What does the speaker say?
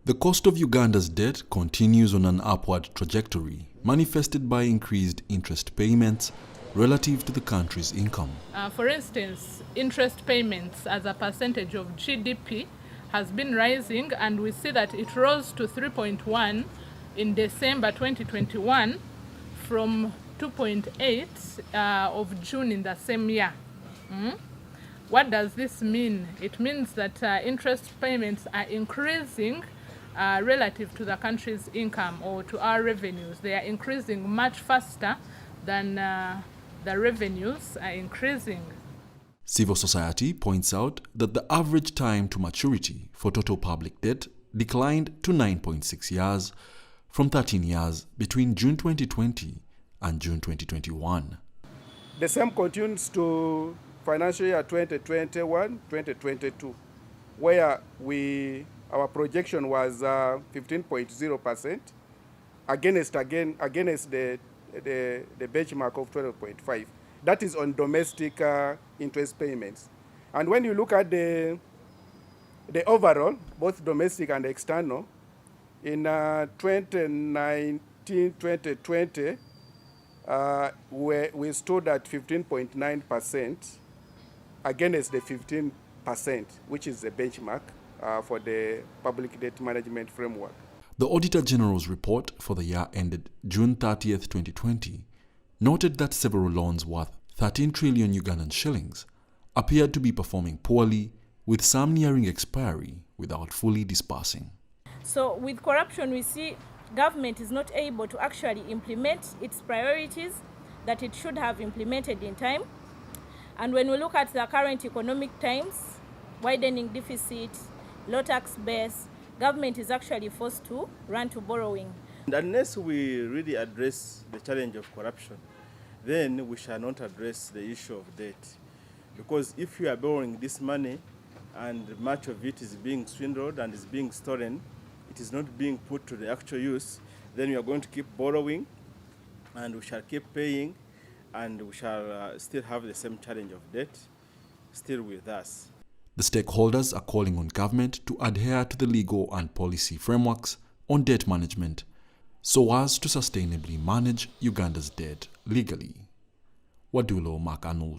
The cost of Uganda's debt continues on an upward trajectory, manifested by increased interest payments relative to the country's income. For instance, interest payments as a percentage of GDP has been rising, and we see that it rose to 3.1 in December 2021 from 2.8 of June in the same year. What does this mean? It means that interest payments are increasing relative to the country's income or to our revenues. They are increasing much faster than the revenues are increasing. Civil society points out that the average time to maturity for total public debt declined to 9.6 years from 13 years between June 2020 and June 2021. The same continues to financial year 2021-2022, where our projection was 15.0% against the benchmark of 12.5. That is on domestic interest payments. And when you look at the overall, both domestic and external, in 2019-2020, we stood at 15.9% against the 15%, which is the benchmark for the public debt management framework. The Auditor General's report for the year ended June 30th, 2020, noted that several loans worth 13 trillion Ugandan shillings appeared to be performing poorly, with some nearing expiry without fully disbursing. So with corruption, we see government is not able to actually implement its priorities that it should have implemented in time. And when we look at the current economic times, widening deficit, low tax base, government is actually forced to run to borrowing. And unless we really address the challenge of corruption, then we shall not address the issue of debt. Because if you are borrowing this money and much of it is being swindled and is being stolen, it is not being put to the actual use, then we are going to keep borrowing and we shall keep paying, and we shall still have the same challenge of debt still with us. The stakeholders are calling on government to adhere to the legal and policy frameworks on debt management so as to sustainably manage Uganda's debt legally. Wadulo Mark Arnold.